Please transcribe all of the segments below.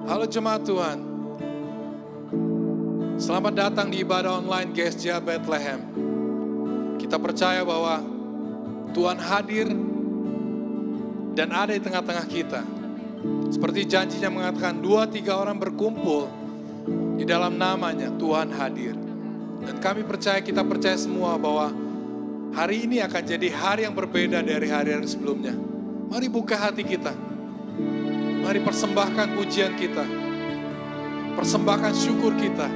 Halo jemaat Tuhan, selamat datang di ibadah online GSJ Bethlehem. Kita percaya bahwa Tuhan hadir dan ada di tengah-tengah kita. Seperti janjinya mengatakan 2-3 orang berkumpul di dalam namanya, Tuhan hadir. Dan kami percaya, kita percaya semua bahwa hari ini akan jadi hari yang berbeda dari hari-hari sebelumnya. Mari buka hati kita. Mari persembahkan pujian kita, persembahkan syukur kita,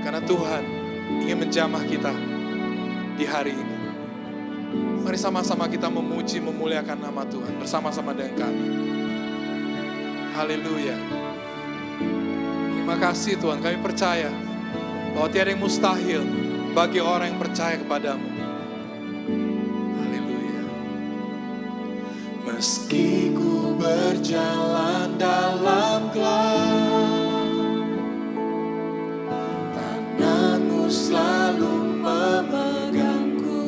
karena Tuhan ingin menjamah kita di hari ini. Mari sama-sama kita memuji, memuliakan nama Tuhan bersama-sama dengan kami. Haleluya. Terima kasih Tuhan, kami percaya bahwa tiada yang mustahil bagi orang yang percaya kepadamu. Haleluya. Meski ku berjalan dalam gelap, tanganmu selalu memegangku.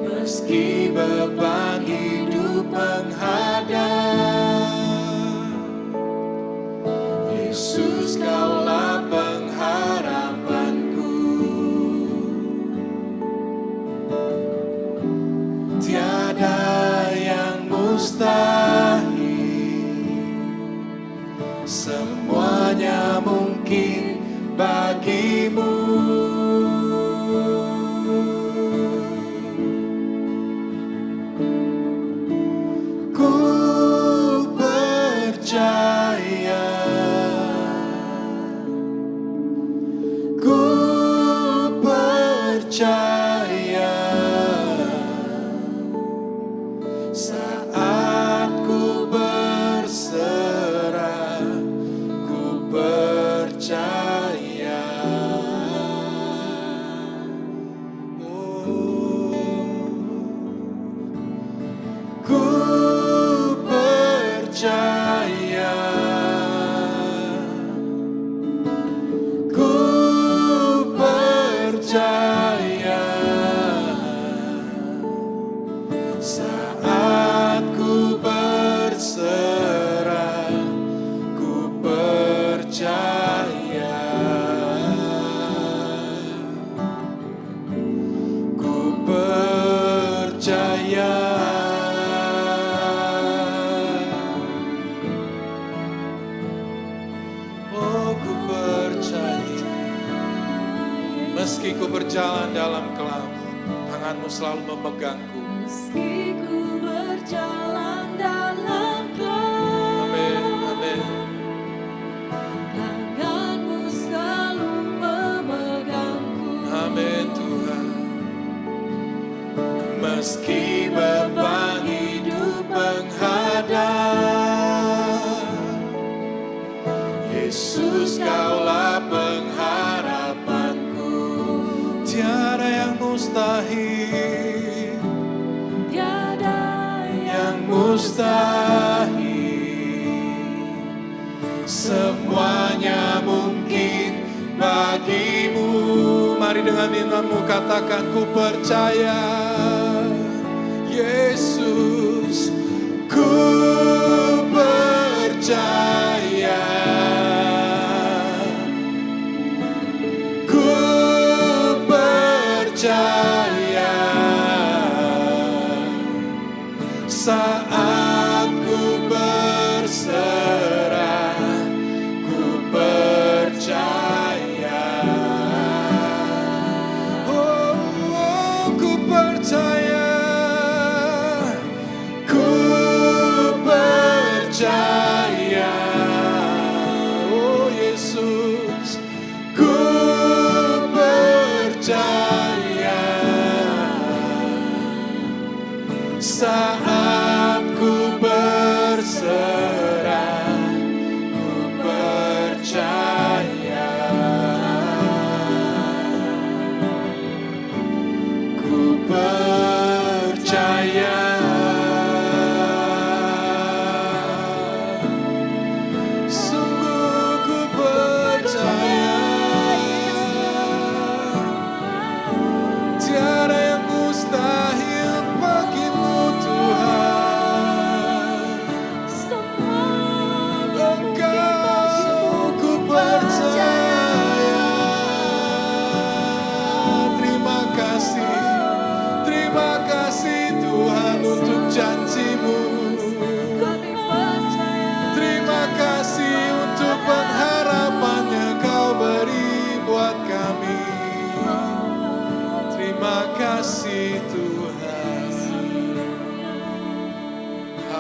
Meski beban hidup menghadap, Yesus kaulah pengharapanku. Tiada yang mustahil, semuanya mungkin bagimu. Ku percaya, ku percaya, saat ku berserah, ku percaya. Ku percaya, ku percaya, saat ku berserah, ku percaya. Ku percaya. Oh, ku percaya. Meski ku berjalan dalam gelap, tanganmu selalu memegangku. Meski ku berjalan dalam gelap, Amin, amin. tanganmu selalu memegangku. Amin Tuhan. Meski beban hidup menghadap, Yesus kaulah pengharapanku. Tiada yang mustahil, Tiada yang mustahil, semuanya mungkin bagimu. Mari dengan imanmu katakan, ku percaya, Yesus, ku percaya, ku percaya, saat ku berserah, ku percaya. Oh, oh, ku percaya, ku percaya. Oh Yesus, ku percaya, saat ku berserah, ku percaya. Ku percaya. Sungguh ku percaya. Tiada yang mustahil bagimu Tuhan.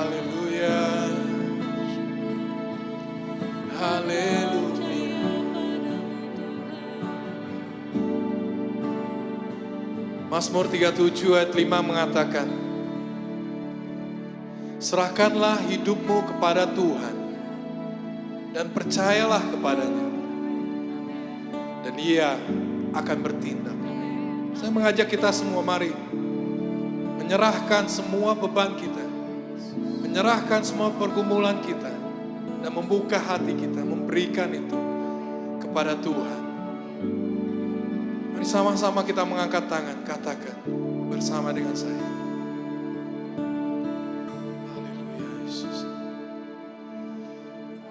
Haleluya. Haleluya. Mazmur 37 ayat 5 mengatakan, serahkanlah hidupmu kepada Tuhan dan percayalah kepadanya, dan Ia akan bertindak. Saya mengajak kita semua, mari menyerahkan semua beban kita, menyerahkan semua pergumulan kita, dan membuka hati kita, memberikan itu kepada Tuhan. Mari sama-sama kita mengangkat tangan, katakan bersama dengan saya. Haleluya, Yesus.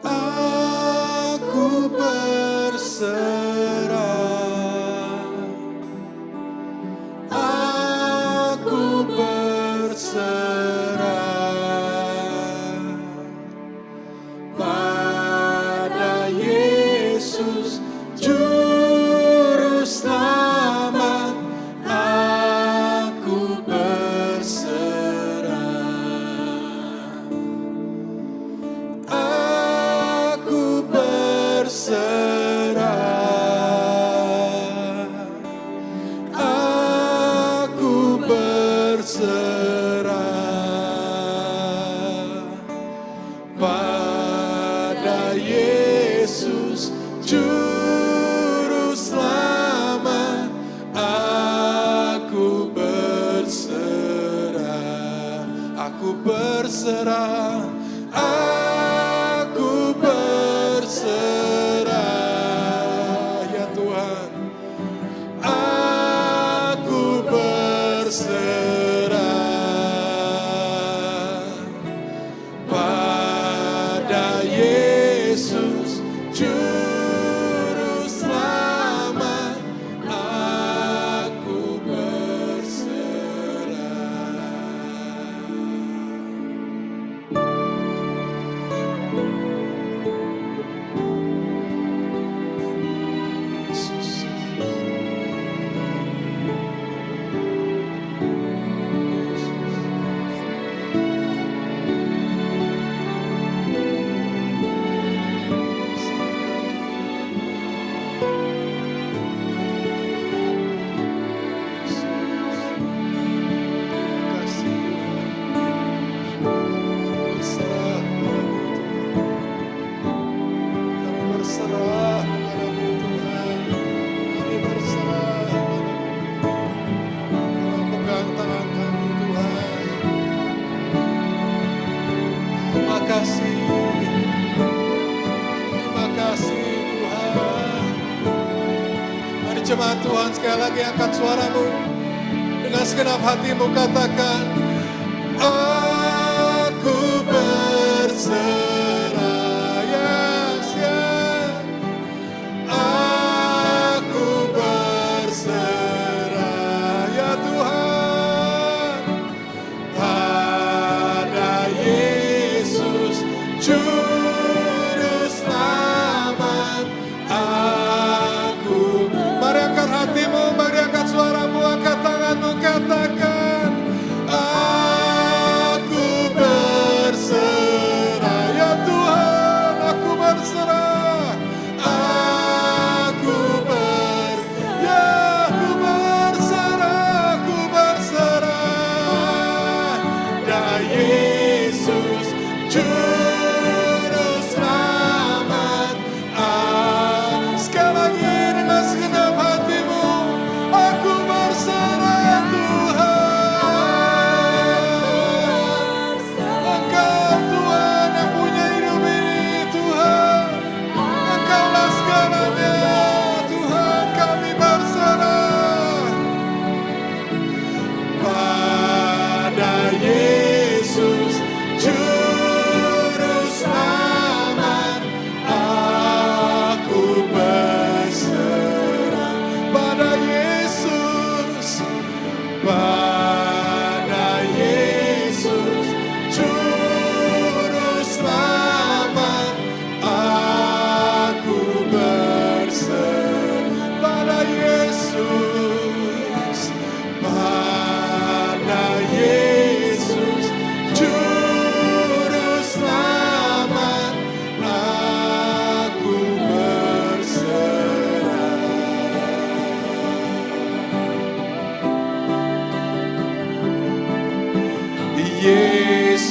Aku berserah, aku berserah pada Yesus Juru Selamat. Aku berserah, aku berserah, aku berserah pada Yesus Juru Selamat. Aku berserah, aku berserah, aku berserah, ya Tuhan. Aku berserah pada Yesus Juru Selamat. Aku berserah. Yesus. Jemaat Tuhan, sekali lagi angkat suaramu dengan segenap hatimu, katakan aku berserah. Yes, yes. Aku berserah, ya Tuhan, pada Yesus Juru Selamat. Mari angkat hatimu, mari angkat suaramu, angkat tanganmu, katakan aku berserah, ya Tuhan, aku berserah, aku berserah, ya aku berserah, aku berserah, pada Yesus Juru Selamat. Sekali lagi dengan segenap hatimu, aku berserah Tuhan. Engkau Tuhan yang punya hidup ini, Tuhan. Engkaulah segalanya, Tuhan, kami berserah pada Yesus Juru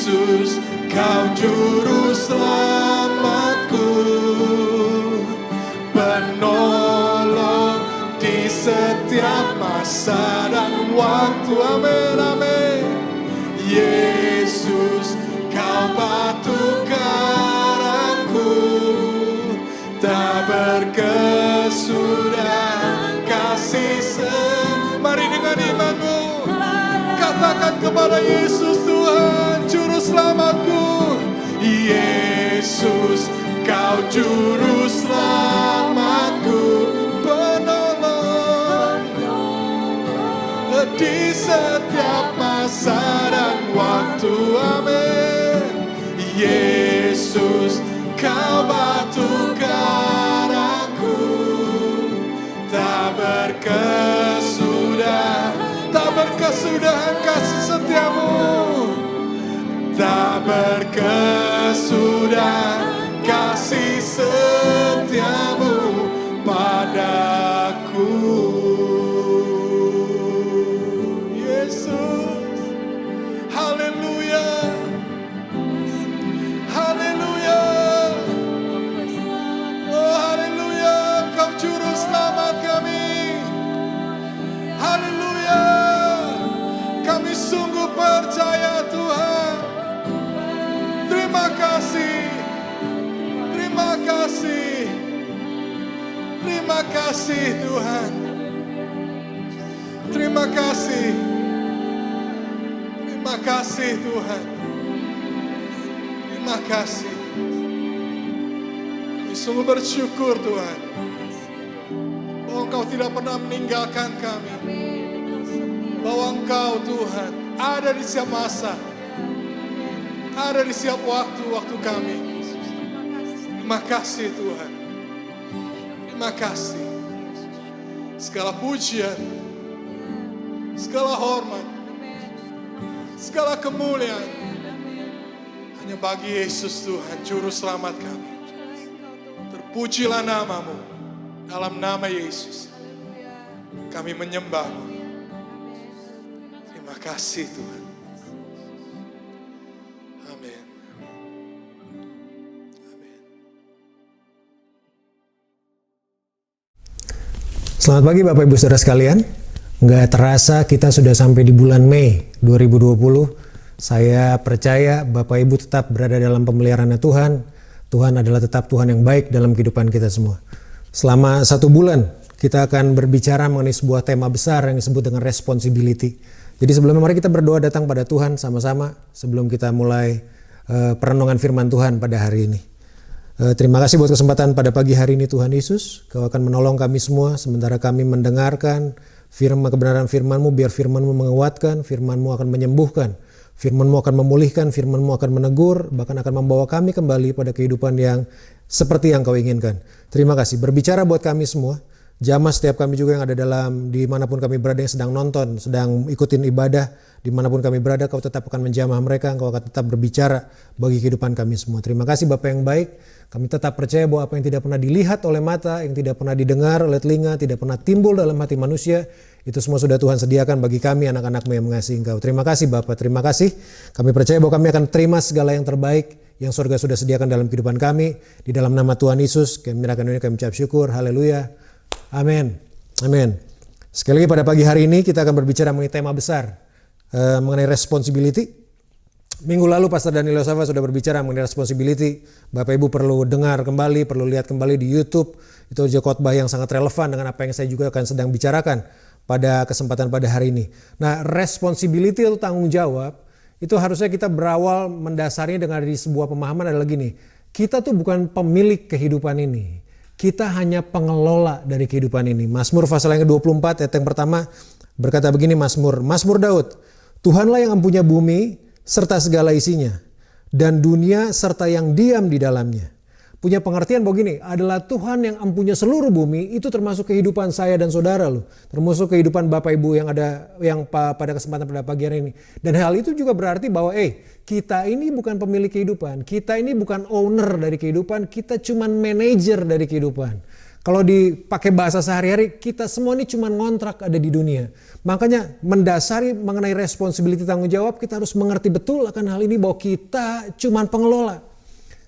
Yesus, Kau juru selamatku, penolong di setiap masa dan waktu. Amin, amin. Yesus, Kau batu karangku, tak berkesudahan kasih Mari dengan imanmu katakan kepada Yesus, Tuhan juru selamatku. Yesus, Kau juru selamatku, penolong di setiap masa dan waktu. Amin. Yesus, Kau batu karangku, tak berkesudahan kasih setiamu, tak berkesudahan kasih setiamu padaku. Yesus, haleluya, haleluya, oh haleluya, Kau juru selamat kami. Haleluya, kami sungguh percaya Tuhan. Terima kasih, terima kasih, terima kasih Tuhan. Terima kasih, terima kasih Tuhan. Terima kasih. Kami sungguh bersyukur Tuhan, bahwa Engkau tidak pernah meninggalkan kami, bahwa Engkau Tuhan ada di setiap masa, ada di setiap waktu kami. Terima kasih Tuhan, terima kasih. Segala pujian, segala hormat, segala kemuliaan hanya bagi Yesus Tuhan, juru selamat kami. Terpujilah namamu, dalam nama Yesus kami menyembah-Mu. Terima kasih Tuhan. Amin. Amin. Selamat pagi Bapak Ibu Saudara sekalian. Nggak terasa kita sudah sampai di bulan Mei 2020. Saya percaya Bapak Ibu tetap berada dalam pemeliharaan Tuhan. Tuhan adalah tetap Tuhan yang baik dalam kehidupan kita semua. Selama 1 bulan kita akan berbicara mengenai sebuah tema besar yang disebut dengan responsibility. Jadi sebelumnya mari kita berdoa datang pada Tuhan sama-sama sebelum kita mulai perenungan firman Tuhan pada hari ini. Terima kasih buat kesempatan pada pagi hari ini Tuhan Yesus. Kau akan menolong kami semua sementara kami mendengarkan kebenaran firman-Mu, biar firman-Mu menguatkan, firman-Mu akan menyembuhkan, firman-Mu akan memulihkan, firman-Mu akan menegur, bahkan akan membawa kami kembali pada kehidupan yang seperti yang Kau inginkan. Terima kasih. Berbicara buat kami semua. Jamah setiap kami juga yang ada dimanapun kami berada, yang sedang nonton, sedang ikutin ibadah, dimanapun kami berada, Kau tetap akan menjamah mereka, Engkau akan tetap berbicara bagi kehidupan kami semua. Terima kasih Bapa yang baik, kami tetap percaya bahwa apa yang tidak pernah dilihat oleh mata, yang tidak pernah didengar oleh telinga, tidak pernah timbul dalam hati manusia, itu semua sudah Tuhan sediakan bagi kami anak-anak-Mu yang mengasihi Engkau. Terima kasih Bapa, terima kasih. Kami percaya bahwa kami akan terima segala yang terbaik yang surga sudah sediakan dalam kehidupan kami. Di dalam nama Tuhan Yesus, kami menyerahkan ini, kami ucap syukur. Haleluya. Amin. Amin. Sekali lagi pada pagi hari ini kita akan berbicara mengenai tema besar mengenai responsibility. Minggu lalu Pastor Daniel Yosava sudah berbicara mengenai responsibility. Bapak Ibu perlu dengar kembali, perlu lihat kembali di YouTube. Itu juga khotbah yang sangat relevan dengan apa yang saya juga akan sedang bicarakan pada kesempatan pada hari ini. Nah, responsibility itu tanggung jawab. Itu harusnya kita berawal mendasarinya dengan di sebuah pemahaman adalah gini. Kita tuh bukan pemilik kehidupan ini. Kita hanya pengelola dari kehidupan ini. Mazmur pasal yang ke-24 ayat yang pertama berkata begini Mazmur Daud. Tuhanlah yang mempunyai bumi serta segala isinya dan dunia serta yang diam di dalamnya. Punya pengertian bahwa gini, adalah Tuhan yang mempunyai seluruh bumi, itu termasuk kehidupan saya dan saudara loh. Termasuk kehidupan Bapak Ibu yang pada kesempatan pada pagi hari ini. Dan hal itu juga berarti bahwa kita ini bukan pemilik kehidupan, kita ini bukan owner dari kehidupan, kita cuman manajer dari kehidupan. Kalau dipakai bahasa sehari-hari, kita semua ini cuma ngontrak ada di dunia. Makanya mendasari mengenai responsibility tanggung jawab, kita harus mengerti betul akan hal ini bahwa kita cuma pengelola.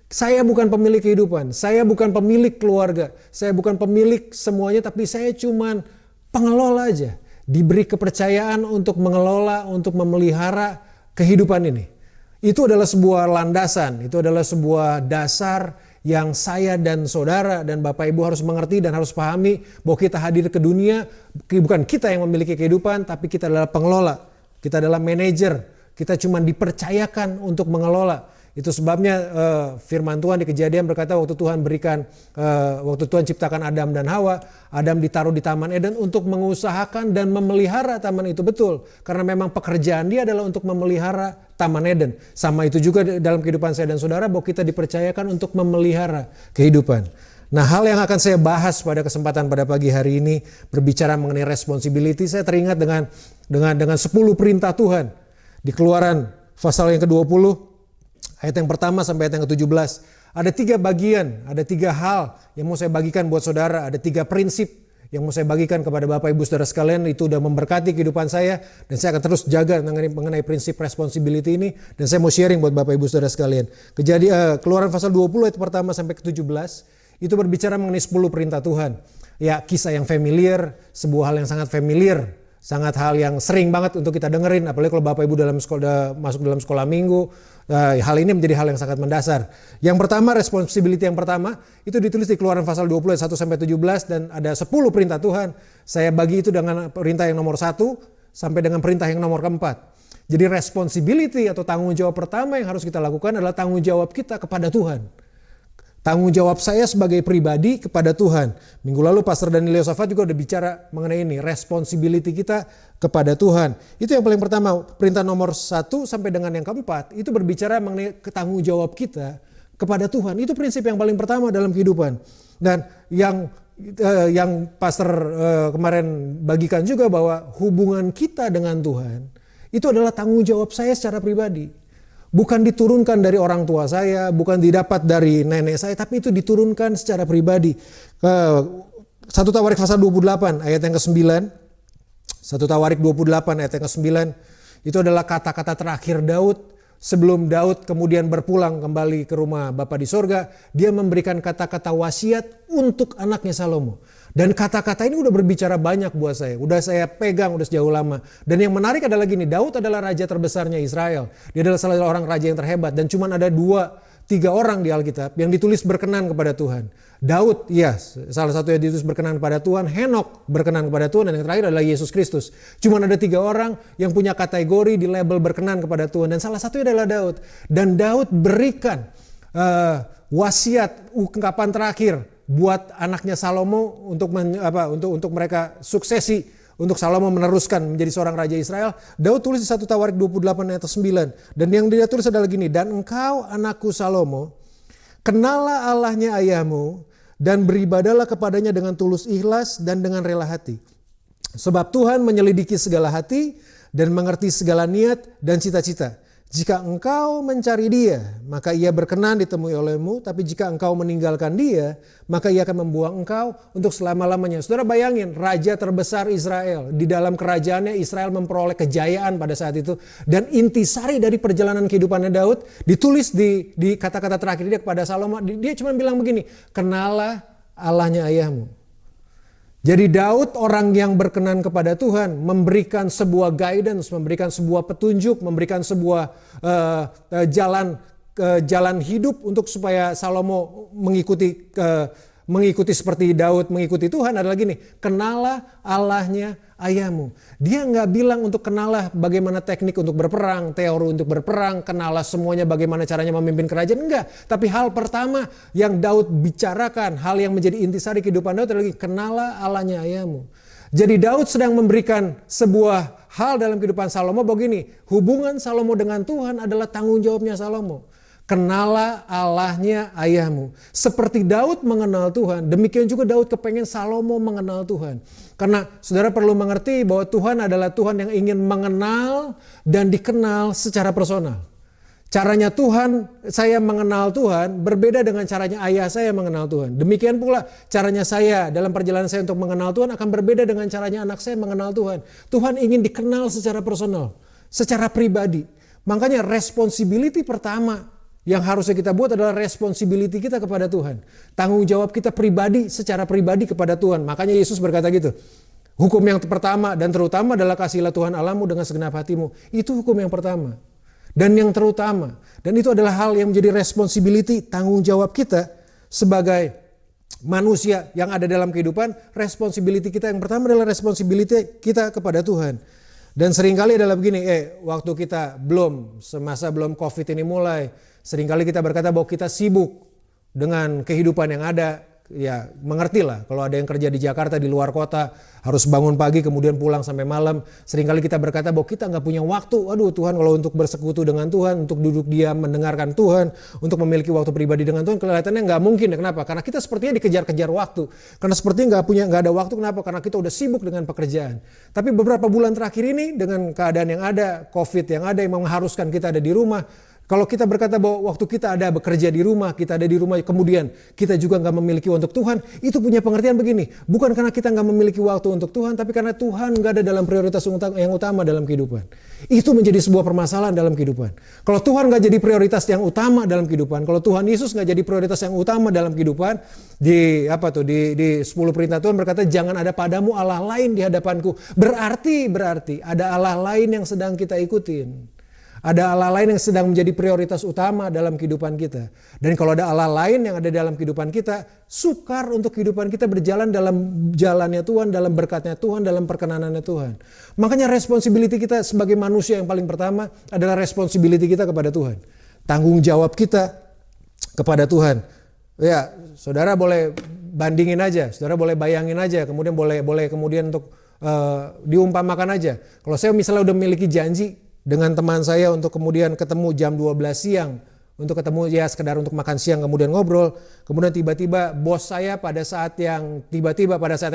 Saya bukan pemilik kehidupan, saya bukan pemilik keluarga, saya bukan pemilik semuanya, tapi saya cuma pengelola aja. Diberi kepercayaan untuk mengelola, untuk memelihara kehidupan ini. Itu adalah sebuah landasan, itu adalah sebuah dasar yang saya dan saudara dan Bapak Ibu harus mengerti dan harus pahami bahwa kita hadir ke dunia bukan kita yang memiliki kehidupan, tapi kita adalah pengelola, kita adalah manajer, kita cuma dipercayakan untuk mengelola. Itu sebabnya firman Tuhan di Kejadian berkata waktu Tuhan ciptakan Adam dan Hawa, Adam ditaruh di Taman Eden untuk mengusahakan dan memelihara taman itu, betul. Karena memang pekerjaan dia adalah untuk memelihara Taman Eden. Sama itu juga dalam kehidupan saya dan saudara bahwa kita dipercayakan untuk memelihara kehidupan. Nah, hal yang akan saya bahas pada kesempatan pada pagi hari ini berbicara mengenai responsibility. Saya teringat dengan 10 perintah Tuhan di Keluaran pasal yang ke-20. Ayat yang pertama sampai ayat yang ke-17. Ada 3 bagian, ada 3 hal yang mau saya bagikan buat saudara. Ada 3 prinsip yang mau saya bagikan kepada Bapak Ibu saudara sekalian. Itu udah memberkati kehidupan saya. Dan saya akan terus jaga mengenai prinsip responsibility ini. Dan saya mau sharing buat Bapak Ibu saudara sekalian. Keluaran pasal 20 ayat pertama sampai ke-17. Itu berbicara mengenai 10 perintah Tuhan. Ya, kisah yang familiar, sebuah hal yang sangat familiar. Sangat hal yang sering banget untuk kita dengerin, apalagi kalau Bapak Ibu masuk dalam sekolah minggu. Hal ini menjadi hal yang sangat mendasar. Yang pertama, responsibility yang pertama, itu ditulis di Keluaran pasal 20 ayat 1 sampai 17 dan ada 10 perintah Tuhan. Saya bagi itu dengan perintah yang nomor 1 sampai dengan perintah yang nomor keempat. Jadi responsibility atau tanggung jawab pertama yang harus kita lakukan adalah tanggung jawab kita kepada Tuhan. Tanggung jawab saya sebagai pribadi kepada Tuhan. Minggu lalu Pastor Daniel Yosafat juga udah bicara mengenai ini. Responsibility kita kepada Tuhan. Itu yang paling pertama. Perintah nomor 1 sampai dengan yang keempat. Itu berbicara mengenai tanggung jawab kita kepada Tuhan. Itu prinsip yang paling pertama dalam kehidupan. Dan yang Pastor kemarin bagikan juga bahwa hubungan kita dengan Tuhan. Itu adalah tanggung jawab saya secara pribadi. Bukan diturunkan dari orang tua saya, bukan didapat dari nenek saya, tapi itu diturunkan secara pribadi. 1 Tawarik pasal 28 ayat yang ke-9. 1 Tawarik 28 ayat yang ke-9. Itu adalah kata-kata terakhir Daud. Sebelum Daud kemudian berpulang kembali ke rumah Bapa di sorga, dia memberikan kata-kata wasiat untuk anaknya Salomo. Dan kata-kata ini udah berbicara banyak buat saya. Udah saya pegang udah sejauh lama. Dan yang menarik adalah gini, Daud adalah raja terbesarnya Israel. Dia adalah salah seorang raja yang terhebat. Dan cuma ada 2-3 orang di Alkitab yang ditulis berkenan kepada Tuhan. Daud, ya salah satu yang ditulis berkenan kepada Tuhan. Henok berkenan kepada Tuhan. Dan yang terakhir adalah Yesus Kristus. Cuma ada 3 orang yang punya kategori di label berkenan kepada Tuhan. Dan salah satunya adalah Daud. Dan Daud berikan wasiat ungkapan terakhir buat anaknya Salomo untuk mereka suksesi, untuk Salomo meneruskan menjadi seorang raja Israel. Daud tulis di 1 Tawarik 28 ayat 9. Dan yang dia tulis adalah gini, dan engkau anakku Salomo, kenalah Allahnya ayahmu dan beribadalah kepadanya dengan tulus ikhlas dan dengan rela hati. Sebab Tuhan menyelidiki segala hati dan mengerti segala niat dan cita-cita. Jika engkau mencari dia, maka ia berkenan ditemui olehmu. Tapi jika engkau meninggalkan dia, maka ia akan membuang engkau untuk selama-lamanya. Saudara bayangin, raja terbesar Israel. Di dalam kerajaannya Israel memperoleh kejayaan pada saat itu. Dan intisari dari perjalanan kehidupannya Daud, ditulis di kata-kata terakhir dia kepada Salomo. Dia cuma bilang begini, kenalah Allahnya ayahmu. Jadi Daud orang yang berkenan kepada Tuhan, memberikan sebuah guidance, memberikan sebuah petunjuk, memberikan sebuah jalan hidup untuk supaya Salomo mengikuti seperti Daud mengikuti Tuhan adalah gini, kenalah Allahnya ayahmu. Dia nggak bilang untuk kenalah bagaimana teknik untuk berperang, teori untuk berperang, kenalah semuanya bagaimana caranya memimpin kerajaan, enggak. Tapi hal pertama yang Daud bicarakan, hal yang menjadi intisari kehidupan Daud adalah kenalah Allahnya ayahmu. Jadi Daud sedang memberikan sebuah hal dalam kehidupan Salomo begini, hubungan Salomo dengan Tuhan adalah tanggung jawabnya Salomo. Kenalah Allahnya ayahmu. Seperti Daud mengenal Tuhan, demikian juga Daud kepengen Salomo mengenal Tuhan. Karena saudara perlu mengerti bahwa Tuhan adalah Tuhan yang ingin mengenal dan dikenal secara personal. Caranya Tuhan, saya mengenal Tuhan berbeda dengan caranya ayah saya mengenal Tuhan. Demikian pula caranya saya dalam perjalanan saya untuk mengenal Tuhan akan berbeda dengan caranya anak saya mengenal Tuhan. Tuhan ingin dikenal secara personal, secara pribadi. Makanya responsibility pertama yang harusnya kita buat adalah responsibility kita kepada Tuhan. Tanggung jawab kita pribadi secara pribadi kepada Tuhan. Makanya Yesus berkata gitu. Hukum yang pertama dan terutama adalah kasihilah Tuhan Allahmu dengan segenap hatimu. Itu hukum yang pertama. Dan yang terutama, dan itu adalah hal yang menjadi responsibility, tanggung jawab kita sebagai manusia yang ada dalam kehidupan. Responsibility kita yang pertama adalah responsibility kita kepada Tuhan. Dan seringkali adalah begini, waktu kita semasa belum COVID ini mulai, seringkali kita berkata bahwa kita sibuk dengan kehidupan yang ada. Ya mengertilah kalau ada yang kerja di Jakarta di luar kota harus bangun pagi kemudian pulang sampai malam. Seringkali kita berkata bahwa kita nggak punya waktu. Aduh Tuhan, kalau untuk bersekutu dengan Tuhan, untuk duduk diam mendengarkan Tuhan, untuk memiliki waktu pribadi dengan Tuhan, kelihatannya nggak mungkin. Kenapa? Karena kita sepertinya dikejar-kejar waktu. Karena sepertinya nggak ada waktu. Kenapa? Karena kita udah sibuk dengan pekerjaan. Tapi beberapa bulan terakhir ini dengan keadaan yang ada, COVID yang ada yang mengharuskan kita ada di rumah. Kalau kita berkata bahwa waktu kita ada bekerja di rumah, kita ada di rumah, kemudian kita juga nggak memiliki untuk Tuhan, itu punya pengertian begini. Bukan karena kita nggak memiliki waktu untuk Tuhan, tapi karena Tuhan nggak ada dalam prioritas yang utama dalam kehidupan. Itu menjadi sebuah permasalahan dalam kehidupan. Kalau Tuhan nggak jadi prioritas yang utama dalam kehidupan, kalau Tuhan Yesus nggak jadi prioritas yang utama dalam kehidupan, di 10 perintah Tuhan berkata jangan ada padamu Allah lain di hadapanku. Berarti ada Allah lain yang sedang kita ikutin. Ada Allah lain yang sedang menjadi prioritas utama dalam kehidupan kita. Dan kalau ada Allah lain yang ada dalam kehidupan kita, sukar untuk kehidupan kita berjalan dalam jalannya Tuhan, dalam berkatnya Tuhan, dalam perkenanannya Tuhan. Makanya responsibility kita sebagai manusia yang paling pertama adalah responsibility kita kepada Tuhan. Tanggung jawab kita kepada Tuhan. Ya, saudara boleh bandingin aja, saudara boleh bayangin aja, kemudian boleh kemudian untuk diumpamakan aja. Kalau saya misalnya udah memiliki janji dengan teman saya untuk kemudian ketemu jam 12 siang. Untuk ketemu ya sekedar untuk makan siang kemudian ngobrol. Kemudian tiba-tiba bos saya pada saat yang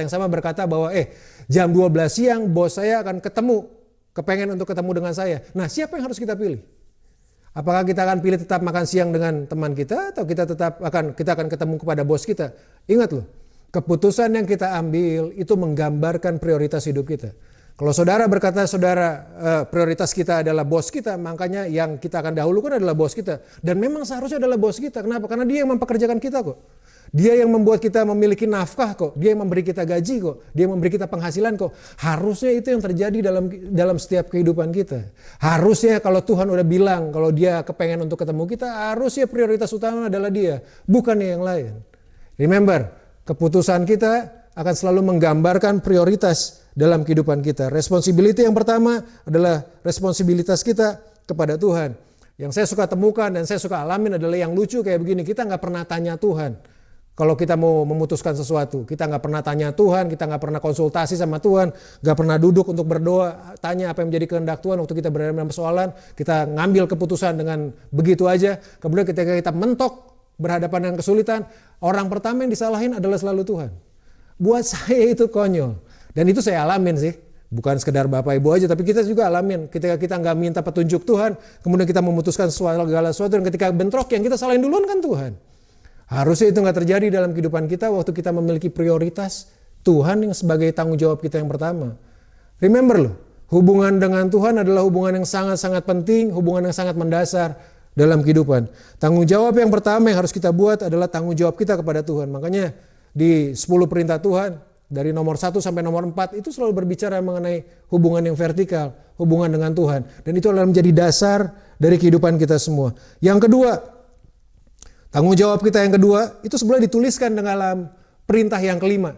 sama berkata bahwa jam 12 siang bos saya akan kepengen untuk ketemu dengan saya. Nah siapa yang harus kita pilih? Apakah kita akan pilih tetap makan siang dengan teman kita atau kita akan ketemu kepada bos kita? Ingat loh, keputusan yang kita ambil itu menggambarkan prioritas hidup kita. Kalau saudara berkata prioritas kita adalah bos kita, makanya yang kita akan dahulukan adalah bos kita. Dan memang seharusnya adalah bos kita. Kenapa? Karena dia yang mempekerjakan kita kok. Dia yang membuat kita memiliki nafkah kok. Dia yang memberi kita gaji kok. Dia yang memberi kita penghasilan kok. Harusnya itu yang terjadi dalam setiap kehidupan kita. Harusnya kalau Tuhan udah bilang kalau dia kepengen untuk ketemu kita, harusnya prioritas utama adalah dia, bukan yang lain. Remember, keputusan kita akan selalu menggambarkan prioritas dalam kehidupan kita. Responsibility yang pertama adalah responsibilitas kita kepada Tuhan. Yang saya suka temukan dan saya suka alamin adalah yang lucu kayak begini. Kita nggak pernah tanya Tuhan kalau kita mau memutuskan sesuatu. Kita nggak pernah tanya Tuhan, kita nggak pernah konsultasi sama Tuhan, nggak pernah duduk untuk berdoa, tanya apa yang menjadi kehendak Tuhan waktu kita berada dalam persoalan. Kita ngambil keputusan dengan begitu aja. Kemudian ketika kita mentok berhadapan dengan kesulitan, orang pertama yang disalahin adalah selalu Tuhan. Buat saya itu konyol. Dan itu saya alamin sih. Bukan sekedar Bapak Ibu aja, tapi kita juga alamin. Ketika kita nggak minta petunjuk Tuhan, kemudian kita memutuskan segala sesuatu, dan ketika bentrok yang kita salahin duluan kan Tuhan. Harusnya itu nggak terjadi dalam kehidupan kita waktu kita memiliki prioritas Tuhan yang sebagai tanggung jawab kita yang pertama. Remember loh, hubungan dengan Tuhan adalah hubungan yang sangat-sangat penting, hubungan yang sangat mendasar dalam kehidupan. Tanggung jawab yang pertama yang harus kita buat adalah tanggung jawab kita kepada Tuhan. Makanya di 10 perintah Tuhan, dari nomor 1 sampai nomor 4 itu selalu berbicara mengenai hubungan yang vertikal, hubungan dengan Tuhan. Dan itu adalah menjadi dasar dari kehidupan kita semua. Yang kedua, tanggung jawab kita yang kedua itu sebenarnya dituliskan dalam perintah yang kelima.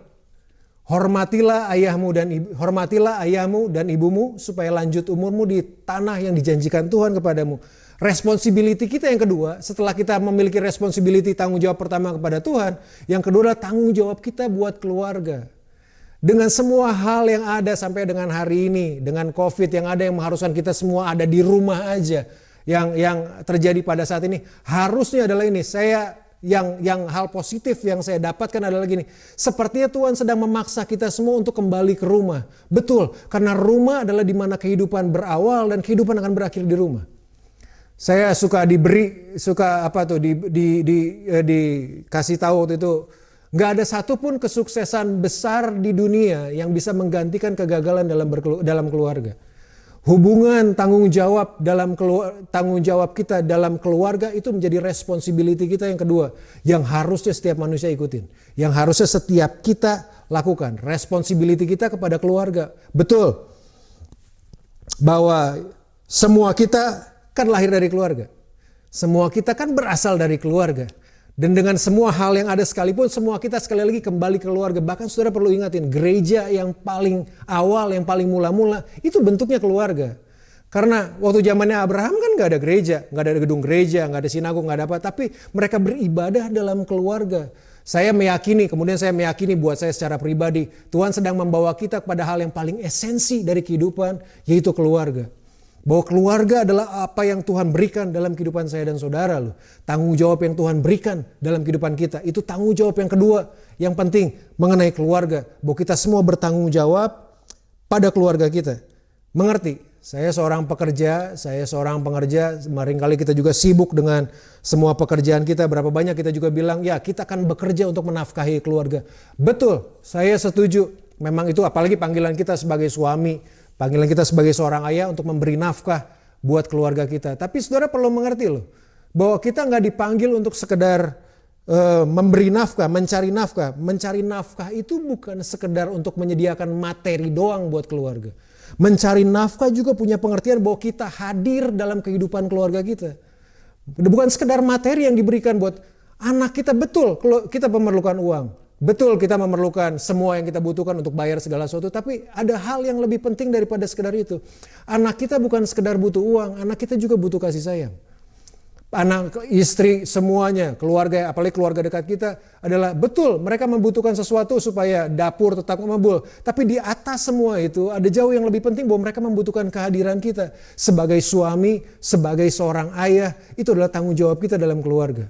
Hormatilah ayahmu dan ibumu supaya lanjut umurmu di tanah yang dijanjikan Tuhan kepadamu. Responsibility kita yang kedua, setelah kita memiliki responsibility tanggung jawab pertama kepada Tuhan, yang kedua adalah tanggung jawab kita buat keluarga. Dengan semua hal yang ada sampai dengan hari ini, dengan COVID yang ada yang mengharuskan kita semua ada di rumah aja, yang terjadi pada saat ini, harusnya adalah ini, yang hal positif yang saya dapatkan adalah gini, sepertinya Tuhan sedang memaksa kita semua untuk kembali ke rumah. Betul, karena rumah adalah di mana kehidupan berawal dan kehidupan akan berakhir di rumah. Saya suka dikasih tahu waktu itu, nggak ada satupun kesuksesan besar di dunia yang bisa menggantikan kegagalan dalam keluarga. Hubungan tanggung jawab kita dalam keluarga itu menjadi responsibility kita yang kedua, yang harusnya setiap manusia ikutin, yang harusnya setiap kita lakukan. Responsibility kita kepada keluarga. Betul bahwa semua kita kan lahir dari keluarga. Semua kita kan berasal dari keluarga. Dan dengan semua hal yang ada sekalipun, semua kita sekali lagi kembali ke keluarga. Bahkan saudara perlu ingatin, gereja yang paling awal, yang paling mula-mula, itu bentuknya keluarga. Karena waktu zamannya Abraham kan gak ada gereja, gak ada gedung gereja, gak ada sinagog, gak ada apa. Tapi mereka beribadah dalam keluarga. Saya meyakini buat saya secara pribadi, Tuhan sedang membawa kita kepada hal yang paling esensi dari kehidupan, yaitu keluarga. Bahwa keluarga adalah apa yang Tuhan berikan dalam kehidupan saya dan saudara loh. Tanggung jawab yang Tuhan berikan dalam kehidupan kita. Itu tanggung jawab yang kedua yang penting mengenai keluarga. Bahwa kita semua bertanggung jawab pada keluarga kita. Mengerti? Saya seorang pengerja, seringkali kita juga sibuk dengan semua pekerjaan kita. Berapa banyak kita juga bilang, ya kita akan bekerja untuk menafkahi keluarga. Betul, saya setuju. Memang itu apalagi panggilan kita sebagai suami, panggilan kita sebagai seorang ayah untuk memberi nafkah buat keluarga kita. Tapi saudara perlu mengerti loh, bahwa kita nggak dipanggil untuk sekedar memberi nafkah, mencari nafkah. Mencari nafkah itu bukan sekedar untuk menyediakan materi doang buat keluarga. Mencari nafkah juga punya pengertian bahwa kita hadir dalam kehidupan keluarga kita. Bukan sekedar materi yang diberikan buat anak kita. Betul, kita memerlukan uang. Betul, kita memerlukan semua yang kita butuhkan untuk bayar segala sesuatu. Tapi ada hal yang lebih penting daripada sekedar itu. Anak kita bukan sekedar butuh uang, anak kita juga butuh kasih sayang. Anak, istri, semuanya, keluarga, apalagi keluarga dekat kita adalah betul mereka membutuhkan sesuatu supaya dapur tetap membul. Tapi di atas semua itu ada jauh yang lebih penting bahwa mereka membutuhkan kehadiran kita. Sebagai suami, sebagai seorang ayah, itu adalah tanggung jawab kita dalam keluarga.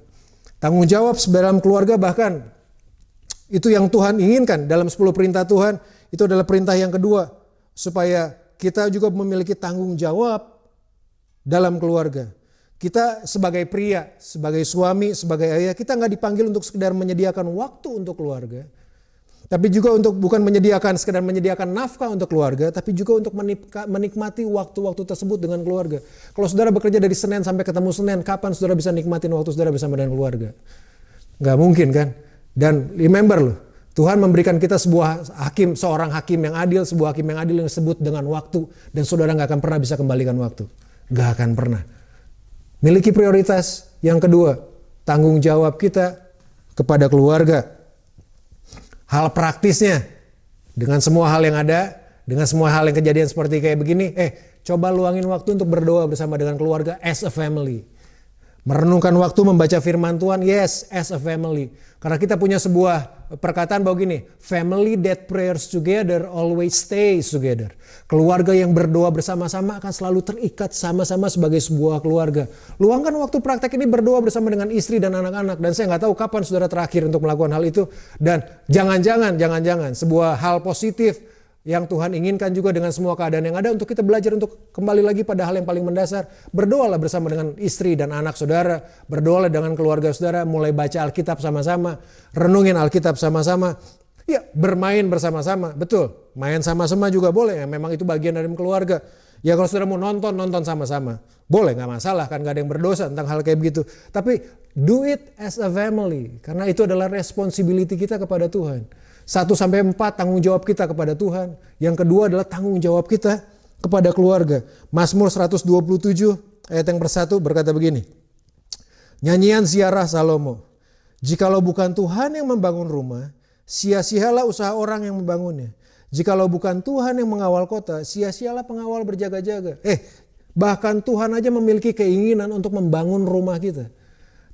Tanggung jawab dalam keluarga bahkan itu yang Tuhan inginkan dalam 10 perintah Tuhan. Itu adalah perintah yang kedua. Supaya kita juga memiliki tanggung jawab dalam keluarga. Kita sebagai pria, sebagai suami, sebagai ayah, kita nggak dipanggil untuk sekedar menyediakan waktu untuk keluarga. Tapi juga untuk bukan sekedar menyediakan nafkah untuk keluarga, tapi juga untuk menikmati waktu-waktu tersebut dengan keluarga. Kalau saudara bekerja dari Senin sampai ketemu Senin, kapan saudara bisa nikmatin waktu saudara bersama dengan keluarga? Nggak mungkin kan? Dan remember loh, Tuhan memberikan kita seorang hakim yang adil, sebuah hakim yang adil yang disebut dengan waktu. Dan saudara nggak akan pernah bisa kembalikan waktu. Nggak akan pernah. Miliki prioritas. Yang kedua, tanggung jawab kita kepada keluarga. Hal praktisnya, dengan semua hal yang ada, dengan semua hal yang kejadian seperti kayak begini, coba luangin waktu untuk berdoa bersama dengan keluarga as a family. Merenungkan waktu membaca firman Tuhan, yes, as a family. Karena kita punya sebuah perkataan bahwa gini, family that prayers together always stays together. Keluarga yang berdoa bersama-sama akan selalu terikat sama-sama sebagai sebuah keluarga. Luangkan waktu praktek ini berdoa bersama dengan istri dan anak-anak. Dan saya nggak tahu kapan saudara terakhir untuk melakukan hal itu. Dan jangan-jangan sebuah hal positif yang Tuhan inginkan juga dengan semua keadaan yang ada untuk kita belajar untuk kembali lagi pada hal yang paling mendasar. Berdoalah bersama dengan istri dan anak saudara. Berdoalah dengan keluarga saudara. Mulai baca Alkitab sama-sama. Renungin Alkitab sama-sama. Ya, bermain bersama-sama. Betul. Main sama-sama juga boleh. Ya, memang itu bagian dari keluarga. Ya kalau saudara mau nonton sama-sama. Boleh, gak masalah kan. Gak ada yang berdosa tentang hal kayak begitu. Tapi do it as a family. Karena itu adalah responsibility kita kepada Tuhan. 1-4 tanggung jawab kita kepada Tuhan. Yang kedua adalah tanggung jawab kita kepada keluarga. Mazmur 127 ayat yang ke-1 berkata begini. Nyanyian ziarah Salomo. Jikalau bukan Tuhan yang membangun rumah, sia-sialah usaha orang yang membangunnya. Jikalau bukan Tuhan yang mengawal kota, sia-sialah pengawal berjaga-jaga. Bahkan Tuhan aja memiliki keinginan untuk membangun rumah kita.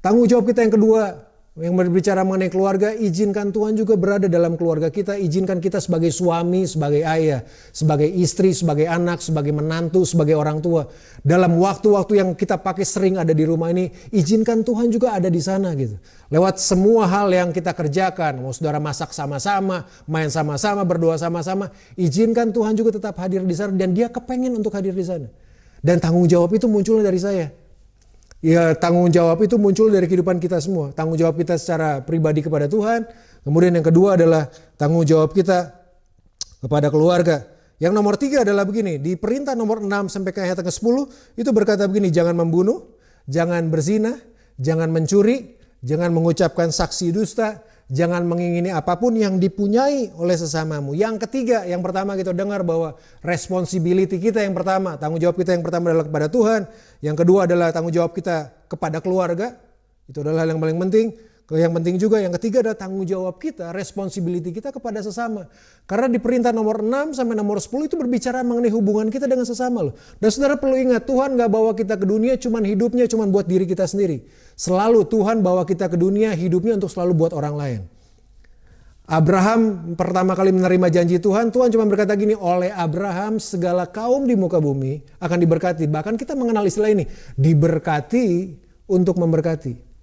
Tanggung jawab kita yang kedua, yang berbicara mengenai keluarga, izinkan Tuhan juga berada dalam keluarga kita. Izinkan kita sebagai suami, sebagai ayah, sebagai istri, sebagai anak, sebagai menantu, sebagai orang tua. Dalam waktu-waktu yang kita pakai sering ada di rumah ini, izinkan Tuhan juga ada di sana gitu. Lewat semua hal yang kita kerjakan, mau saudara masak sama-sama, main sama-sama, berdoa sama-sama, izinkan Tuhan juga tetap hadir di sana dan Dia kepengen untuk hadir di sana. Dan tanggung jawab itu munculnya dari saya. ya tanggung jawab itu muncul dari kehidupan kita semua. Tanggung jawab kita secara pribadi kepada Tuhan. Kemudian yang kedua adalah tanggung jawab kita kepada keluarga. Yang nomor 3 adalah begini, di perintah nomor 6 sampai ke ayat ke-10 itu berkata begini, jangan membunuh, jangan berzina, jangan mencuri, jangan mengucapkan saksi dusta, jangan mengingini apapun yang dipunyai oleh sesamamu. Yang ketiga, yang pertama kita dengar bahwa responsibility kita yang pertama, tanggung jawab kita yang pertama adalah kepada Tuhan. Yang kedua adalah tanggung jawab kita kepada keluarga. Itu adalah hal yang paling penting. Yang penting juga yang ketiga adalah tanggung jawab kita, responsibility kita kepada sesama. Karena di perintah nomor 6 sampai nomor 10 itu berbicara mengenai hubungan kita dengan sesama loh. Dan saudara perlu ingat, Tuhan gak bawa kita ke dunia hidupnya cuman buat diri kita sendiri. Selalu Tuhan bawa kita ke dunia hidupnya untuk selalu buat orang lain. Abraham pertama kali menerima janji Tuhan, Tuhan cuma berkata gini, oleh Abraham segala kaum di muka bumi akan diberkati. Bahkan kita mengenal istilah ini, diberkati untuk memberkati.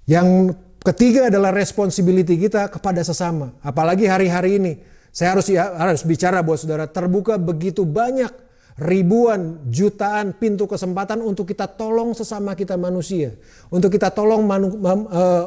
Yang ketiga adalah responsibility kita kepada sesama. Apalagi hari-hari ini. Saya harus bicara buat saudara, terbuka begitu banyak ribuan, jutaan pintu kesempatan untuk kita tolong sesama kita manusia. Untuk kita tolong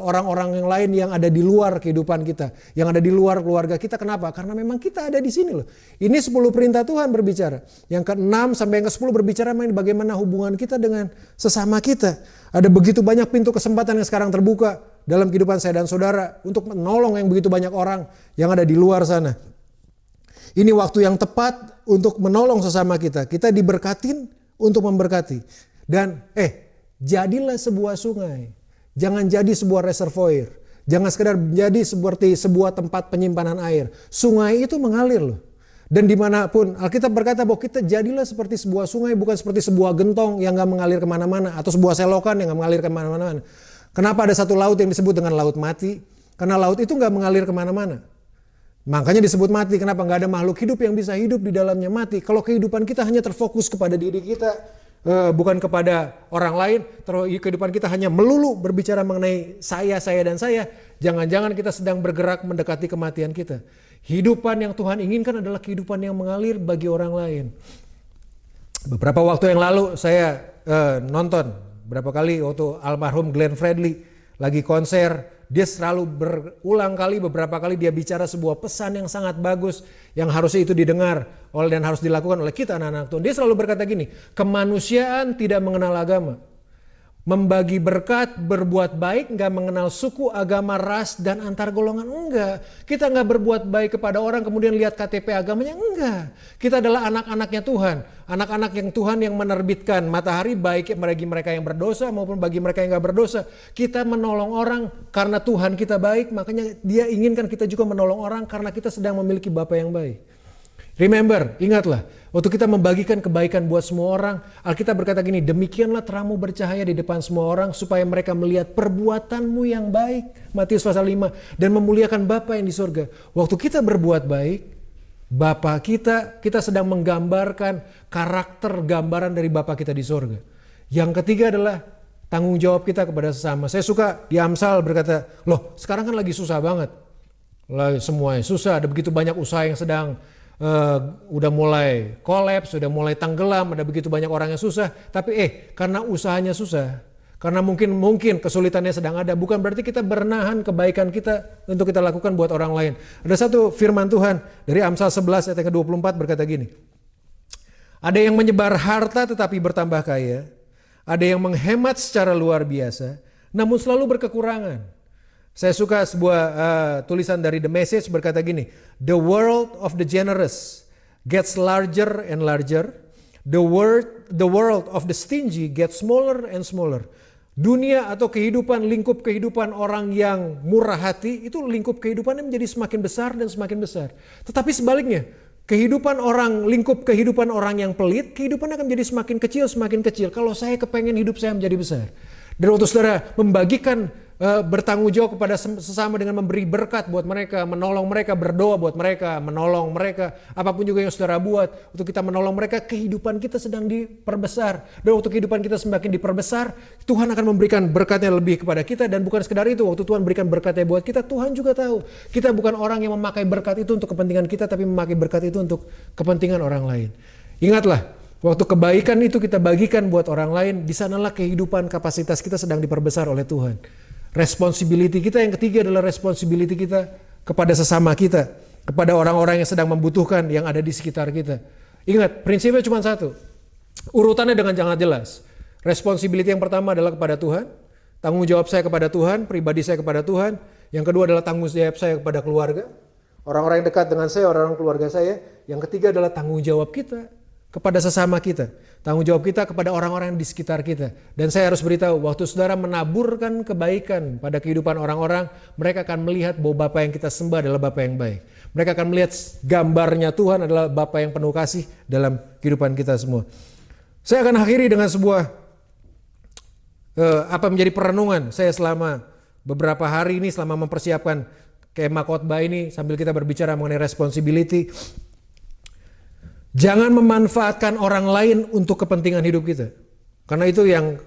orang-orang yang lain yang ada di luar kehidupan kita. Yang ada di luar keluarga kita. Kenapa? Karena memang kita ada di sini loh. Ini 10 perintah Tuhan berbicara. Yang ke-6 sampai yang ke-10 berbicara mengenai bagaimana hubungan kita dengan sesama kita. Ada begitu banyak pintu kesempatan yang sekarang terbuka dalam kehidupan saya dan saudara untuk menolong yang begitu banyak orang yang ada di luar sana. Ini waktu yang tepat untuk menolong sesama kita. Kita diberkatin untuk memberkati. Dan jadilah sebuah sungai. Jangan jadi sebuah reservoir. Jangan sekedar jadi seperti sebuah tempat penyimpanan air. Sungai itu mengalir loh. Dan dimanapun Alkitab berkata bahwa kita jadilah seperti sebuah sungai, bukan seperti sebuah gentong yang gak mengalir kemana-mana. Atau sebuah selokan yang gak mengalir kemana-mana. Kenapa ada satu laut yang disebut dengan laut mati? Karena laut itu gak mengalir kemana-mana. Makanya disebut mati. Kenapa? Gak ada makhluk hidup yang bisa hidup di dalamnya mati. Kalau kehidupan kita hanya terfokus kepada diri kita, bukan kepada orang lain, kehidupan kita hanya melulu berbicara mengenai saya, dan saya, jangan-jangan kita sedang bergerak mendekati kematian kita. Hidupan yang Tuhan inginkan adalah kehidupan yang mengalir bagi orang lain. Beberapa waktu yang lalu saya nonton berapa kali waktu almarhum Glenn Fredly lagi konser, dia selalu berulang kali, beberapa kali dia bicara sebuah pesan yang sangat bagus yang harusnya itu didengar dan harus dilakukan oleh kita anak-anak Tuhan. Dia selalu berkata gini, kemanusiaan tidak mengenal agama. Membagi berkat, berbuat baik, gak mengenal suku, agama, ras, dan antar golongan, enggak. Kita gak berbuat baik kepada orang kemudian lihat KTP agamanya, enggak. Kita adalah anak-anaknya Tuhan. Anak-anak yang Tuhan yang menerbitkan matahari baik bagi mereka yang berdosa maupun bagi mereka yang gak berdosa. Kita menolong orang karena Tuhan kita baik, makanya Dia inginkan kita juga menolong orang karena kita sedang memiliki Bapa yang baik. Remember, ingatlah, waktu kita membagikan kebaikan buat semua orang, Alkitab berkata gini, demikianlah terangmu bercahaya di depan semua orang supaya mereka melihat perbuatanmu yang baik. Matius pasal 5, dan memuliakan Bapa yang di surga. Waktu kita berbuat baik, Bapa kita sedang menggambarkan karakter gambaran dari Bapa kita di surga. Yang ketiga adalah tanggung jawab kita kepada sesama. Saya suka di Amsal berkata, loh sekarang kan lagi susah banget. Semuanya susah, ada begitu banyak usaha yang sedang udah mulai kolaps, sudah mulai tenggelam, ada begitu banyak orang yang susah. Tapi karena usahanya susah, karena mungkin kesulitannya sedang ada, bukan berarti kita bernahan kebaikan kita untuk kita lakukan buat orang lain. Ada satu firman Tuhan dari Amsal 11 ayat ke-24 berkata gini, ada yang menyebar harta tetapi bertambah kaya, ada yang menghemat secara luar biasa, namun selalu berkekurangan. Saya suka sebuah tulisan dari The Message berkata gini, the world of the generous gets larger and larger, the world of the stingy gets smaller and smaller. Dunia atau kehidupan, lingkup kehidupan orang yang murah hati, itu lingkup kehidupannya menjadi semakin besar dan semakin besar. Tetapi sebaliknya, lingkup kehidupan orang yang pelit, kehidupan akan menjadi semakin kecil. Kalau saya kepengen hidup saya menjadi besar. Dan waktu saudara membagikan, bertanggung jawab kepada sesama dengan memberi berkat buat mereka, menolong mereka, berdoa buat mereka, menolong mereka, apapun juga yang saudara buat, untuk kita menolong mereka, kehidupan kita sedang diperbesar. Dan waktu kehidupan kita semakin diperbesar, Tuhan akan memberikan berkatnya lebih kepada kita. Dan bukan sekedar itu, waktu Tuhan berikan berkatnya buat kita, Tuhan juga tahu kita bukan orang yang memakai berkat itu untuk kepentingan kita, tapi memakai berkat itu untuk kepentingan orang lain. Ingatlah, Waktu kebaikan itu kita bagikan buat orang lain, di sanalah kehidupan kapasitas kita sedang diperbesar oleh Tuhan. Responsibility kita yang ketiga adalah responsibility kita kepada sesama kita, kepada orang-orang yang sedang membutuhkan yang ada di sekitar kita. Ingat, prinsipnya cuma satu. Urutannya dengan sangat jelas. Responsibility yang pertama adalah kepada Tuhan, tanggung jawab saya kepada Tuhan, pribadi saya kepada Tuhan. Yang kedua adalah tanggung jawab saya kepada keluarga, orang-orang yang dekat dengan saya, orang-orang keluarga saya. Yang ketiga adalah tanggung jawab kita kepada sesama kita. Tanggung jawab kita kepada orang-orang di sekitar kita. Dan saya harus beritahu, waktu saudara menaburkan kebaikan pada kehidupan orang-orang, mereka akan melihat bahwa Bapa yang kita sembah adalah Bapa yang baik. Mereka akan melihat gambarnya Tuhan adalah Bapa yang penuh kasih dalam kehidupan kita semua. Saya akan akhiri dengan sebuah apa menjadi perenungan saya selama beberapa hari ini, selama mempersiapkan kemah khotbah ini, sambil kita berbicara mengenai responsibility. Jangan memanfaatkan orang lain untuk kepentingan hidup kita. Karena itu yang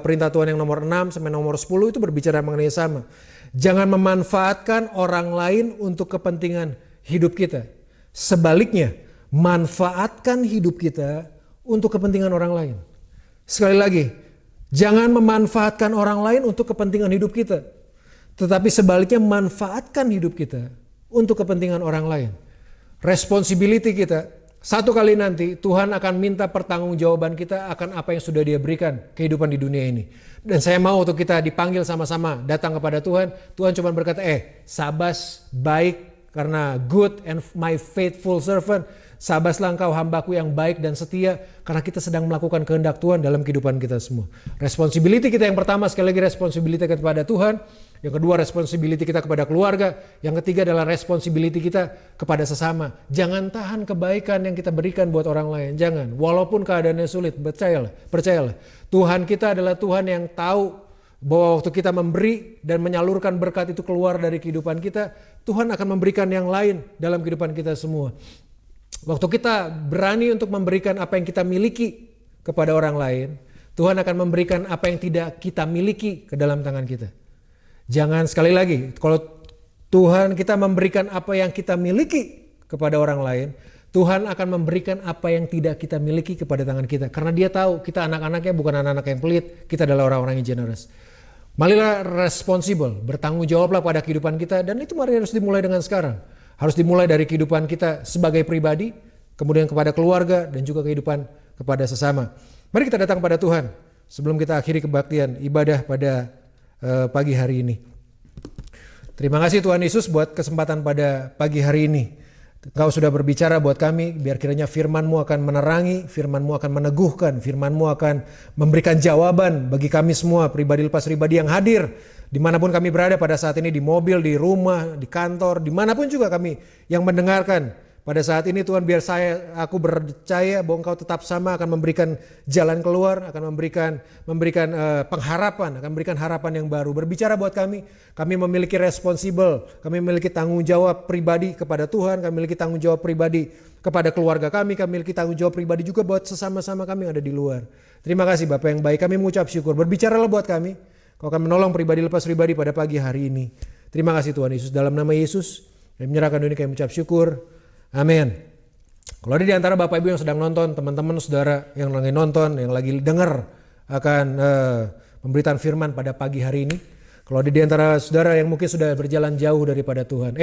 perintah Tuhan yang nomor 6 sampai nomor 10 itu berbicara mengenai sama. Jangan memanfaatkan orang lain untuk kepentingan hidup kita. Sebaliknya, manfaatkan hidup kita untuk kepentingan orang lain. Sekali lagi, jangan memanfaatkan orang lain untuk kepentingan hidup kita. Tetapi sebaliknya manfaatkan hidup kita untuk kepentingan orang lain. Responsibility kita, satu kali nanti Tuhan akan minta pertanggungjawaban kita akan apa yang sudah Dia berikan kehidupan di dunia ini. Dan saya mau waktu kita dipanggil sama-sama datang kepada Tuhan, Tuhan cuma berkata, sabas, baik, karena good and my faithful servant. Sabaslah engkau hambaku yang baik dan setia, karena kita sedang melakukan kehendak Tuhan dalam kehidupan kita semua. Responsibility kita yang pertama, sekali lagi responsibility kita kepada Tuhan. Yang kedua responsibility kita kepada keluarga. Yang ketiga adalah responsibility kita kepada sesama. Jangan tahan kebaikan yang kita berikan buat orang lain. Jangan, walaupun keadaannya sulit, percayalah. Tuhan kita adalah Tuhan yang tahu bahwa waktu kita memberi dan menyalurkan berkat itu keluar dari kehidupan kita, Tuhan akan memberikan yang lain dalam kehidupan kita semua. Waktu kita berani untuk memberikan apa yang kita miliki kepada orang lain, Tuhan akan memberikan apa yang tidak kita miliki ke dalam tangan kita. Jangan, sekali lagi, kalau Tuhan kita memberikan apa yang kita miliki kepada orang lain, Tuhan akan memberikan apa yang tidak kita miliki kepada tangan kita. Karena Dia tahu kita anak-anaknya bukan anak-anak yang pelit, kita adalah orang-orang yang generous. Marilah responsible, bertanggung jawablah pada kehidupan kita, dan itu mari harus dimulai dengan sekarang. Harus dimulai dari kehidupan kita sebagai pribadi, kemudian kepada keluarga, dan juga kehidupan kepada sesama. Mari kita datang pada Tuhan sebelum kita akhiri kebaktian ibadah pada pagi hari ini. Terima kasih Tuhan Yesus buat kesempatan pada pagi hari ini. Engkau sudah berbicara buat kami, biar kiranya firman-Mu akan menerangi, firman-Mu akan meneguhkan, firman-Mu akan memberikan jawaban bagi kami semua, pribadi lepas pribadi yang hadir, dimanapun kami berada pada saat ini, di mobil, di rumah, di kantor, dimanapun juga kami yang mendengarkan. Pada saat ini Tuhan, biar aku percaya bahwa Engkau tetap sama, akan memberikan jalan keluar, akan memberikan pengharapan, akan memberikan harapan yang baru. Berbicara buat kami memiliki responsible, kami memiliki tanggung jawab pribadi kepada Tuhan, kami memiliki tanggung jawab pribadi kepada keluarga kami memiliki tanggung jawab pribadi juga buat sesama-sama kami yang ada di luar. Terima kasih Bapak yang baik, kami mengucap syukur. Berbicaralah buat kami, Kau akan menolong pribadi lepas pribadi pada pagi hari ini. Terima kasih Tuhan Yesus, dalam nama Yesus, kami menyerahkan dunia, kami mengucap syukur. Amin. Kalau ada di antara Bapak Ibu yang sedang nonton, teman-teman saudara yang lagi nonton, yang lagi dengar akan pemberitaan firman pada pagi hari ini. Kalau ada di antara saudara yang mungkin sudah berjalan jauh daripada Tuhan.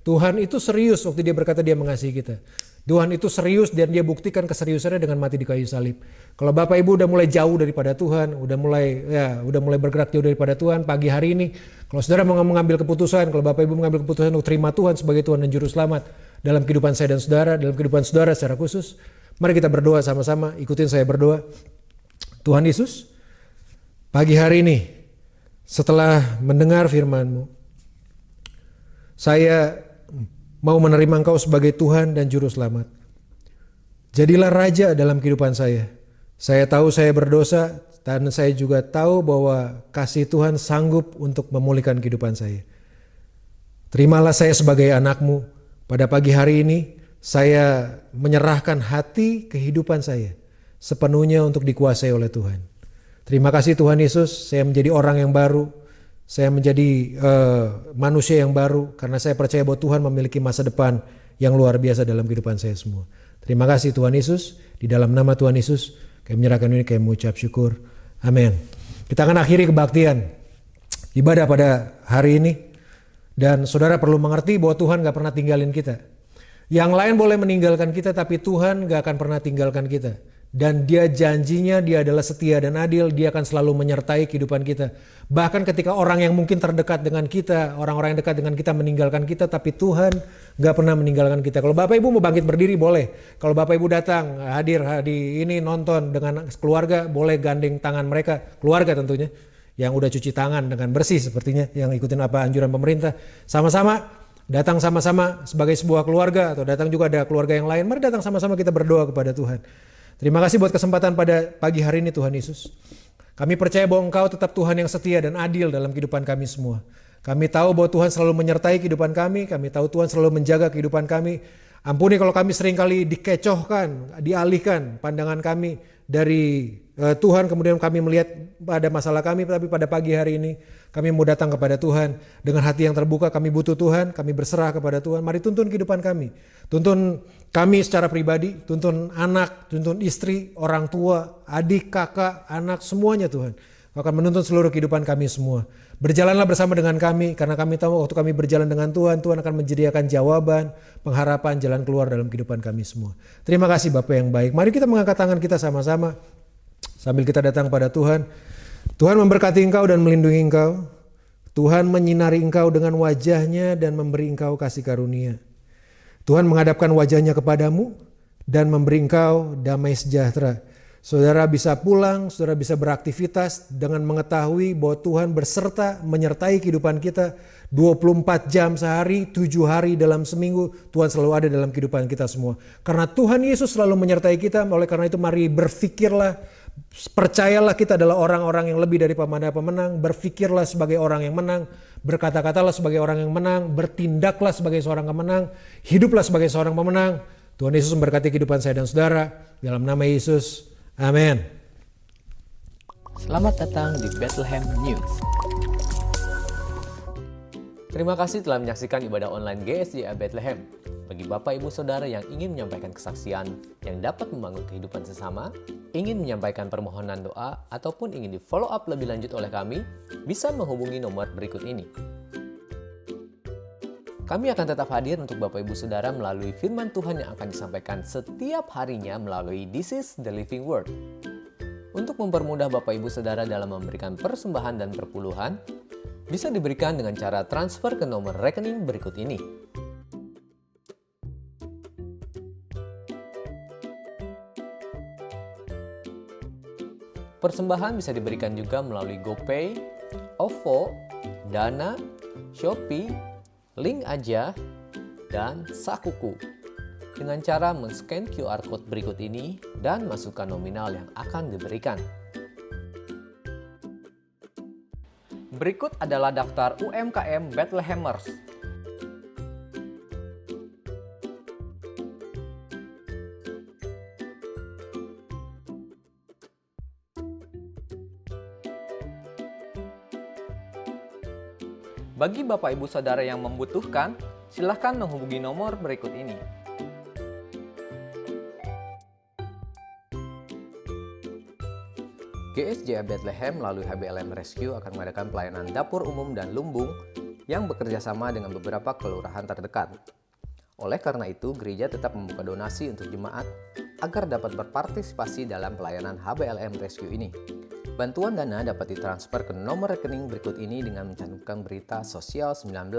Tuhan itu serius waktu Dia berkata Dia mengasihi kita. Tuhan itu serius dan Dia buktikan keseriusannya dengan mati di kayu salib. Kalau Bapak Ibu udah mulai jauh daripada Tuhan, udah mulai bergerak jauh daripada Tuhan, pagi hari ini, kalau saudara mau mengambil keputusan, kalau Bapak Ibu mengambil keputusan untuk terima Tuhan sebagai Tuhan dan Juru Selamat dalam kehidupan saya dan saudara, dalam kehidupan saudara secara khusus, mari kita berdoa sama-sama. Ikutin saya berdoa. Tuhan Yesus, pagi hari ini, setelah mendengar firman-Mu, saya mau menerima Engkau sebagai Tuhan dan Juru Selamat. Jadilah Raja dalam kehidupan saya. Saya tahu saya berdosa, dan saya juga tahu bahwa kasih Tuhan sanggup untuk memulihkan kehidupan saya. Terimalah saya sebagai anak-Mu. Pada pagi hari ini, saya menyerahkan hati kehidupan saya sepenuhnya untuk dikuasai oleh Tuhan. Terima kasih Tuhan Yesus, saya menjadi orang yang baru. Saya menjadi manusia yang baru karena saya percaya bahwa Tuhan memiliki masa depan yang luar biasa dalam kehidupan saya semua. Terima kasih Tuhan Yesus, di dalam nama Tuhan Yesus kami menyerahkan ini, kami mengucap syukur. Amin. Kita akan akhiri kebaktian ibadah pada hari ini. Dan saudara perlu mengerti bahwa Tuhan gak pernah tinggalin kita. Yang lain boleh meninggalkan kita, tapi Tuhan gak akan pernah tinggalkan kita. Dan dia janjinya, dia adalah setia dan adil, dia akan selalu menyertai kehidupan kita. Bahkan ketika orang yang mungkin terdekat dengan kita, orang-orang yang dekat dengan kita meninggalkan kita, tapi Tuhan gak pernah meninggalkan kita. Kalau Bapak Ibu mau bangkit berdiri boleh. Kalau Bapak Ibu datang hadir di ini nonton dengan keluarga, boleh gandeng tangan mereka, keluarga tentunya, yang udah cuci tangan dengan bersih sepertinya, yang ikutin apa anjuran pemerintah. Sama-sama datang sama-sama sebagai sebuah keluarga, atau datang juga ada keluarga yang lain. Mari datang sama-sama kita berdoa kepada Tuhan. Terima kasih buat kesempatan pada pagi hari ini Tuhan Yesus. Kami percaya bahwa Engkau tetap Tuhan yang setia dan adil dalam kehidupan kami semua. Kami tahu bahwa Tuhan selalu menyertai kehidupan kami tahu Tuhan selalu menjaga kehidupan kami. Ampuni kalau kami seringkali dikecohkan, dialihkan pandangan kami dari Tuhan, kemudian kami melihat pada masalah kami, tapi pada pagi hari ini kami mau datang kepada Tuhan dengan hati yang terbuka. Kami butuh Tuhan, kami berserah kepada Tuhan. Mari tuntun kehidupan kami, tuntun kami secara pribadi, tuntun anak, tuntun istri, orang tua, adik, kakak, anak, semuanya Tuhan. Kau akan menuntun seluruh kehidupan kami semua. Berjalanlah bersama dengan kami, karena kami tahu waktu kami berjalan dengan Tuhan, Tuhan akan menyediakan jawaban, pengharapan, jalan keluar dalam kehidupan kami semua. Terima kasih Bapa yang baik. Mari kita mengangkat tangan kita sama-sama sambil kita datang pada Tuhan. Tuhan memberkati engkau dan melindungi engkau. Tuhan menyinari engkau dengan wajahnya dan memberi engkau kasih karunia. Tuhan menghadapkan wajahnya kepadamu dan memberi engkau damai sejahtera. Saudara bisa pulang, saudara bisa beraktivitas dengan mengetahui bahwa Tuhan berserta menyertai kehidupan kita 24 jam sehari, 7 hari dalam seminggu. Tuhan selalu ada dalam kehidupan kita semua. Karena Tuhan Yesus selalu menyertai kita, oleh karena itu mari berfikirlah, percayalah kita adalah orang-orang yang lebih dari pemenang, berfikirlah sebagai orang yang menang, berkata-katalah sebagai orang yang menang, bertindaklah sebagai seorang pemenang, hiduplah sebagai seorang pemenang. Tuhan Yesus memberkati kehidupan saya dan saudara, dalam nama Yesus. Amin. Selamat datang di Bethlehem News. Terima kasih telah menyaksikan ibadah online GSJA Bethlehem. Bagi Bapak Ibu Saudara yang ingin menyampaikan kesaksian yang dapat membangun kehidupan sesama, ingin menyampaikan permohonan doa, ataupun ingin di follow up lebih lanjut oleh kami, bisa menghubungi nomor berikut ini. Kami akan tetap hadir untuk Bapak Ibu Saudara melalui firman Tuhan yang akan disampaikan setiap harinya melalui This is the Living Word. Untuk mempermudah Bapak Ibu Saudara dalam memberikan persembahan dan perpuluhan, bisa diberikan dengan cara transfer ke nomor rekening berikut ini. Persembahan bisa diberikan juga melalui GoPay, OVO, Dana, Shopee, Link Aja, dan Sakuku. Dengan cara men-scan QR Code berikut ini dan masukkan nominal yang akan diberikan. Berikut adalah daftar UMKM Bethlehemers. Bagi Bapak Ibu Saudara yang membutuhkan, silakan menghubungi nomor berikut ini. GSJA Bethlehem melalui HBLM Rescue akan mengadakan pelayanan dapur umum dan lumbung yang bekerja sama dengan beberapa kelurahan terdekat. Oleh karena itu, gereja tetap membuka donasi untuk jemaat agar dapat berpartisipasi dalam pelayanan HBLM Rescue ini. Bantuan dana dapat ditransfer ke nomor rekening berikut ini dengan mencantumkan berita sosial 19.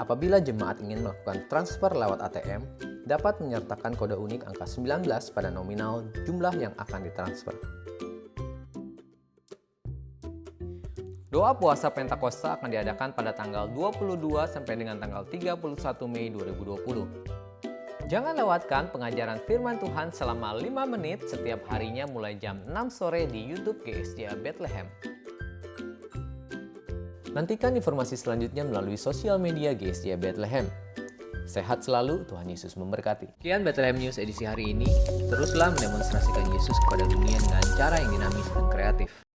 Apabila jemaat ingin melakukan transfer lewat ATM, dapat menyertakan kode unik angka 19 pada nominal jumlah yang akan ditransfer. Doa puasa Pentakosta akan diadakan pada tanggal 22 sampai dengan tanggal 31 Mei 2020. Jangan lewatkan pengajaran firman Tuhan selama 5 menit setiap harinya mulai jam 6 sore di YouTube GSJA Bethlehem. Nantikan informasi selanjutnya melalui sosial media GSJA Bethlehem. Sehat selalu, Tuhan Yesus memberkati. Sekian Bethlehem News edisi hari ini. Teruslah mendemonstrasikan Yesus kepada dunia dengan cara yang dinamis dan kreatif.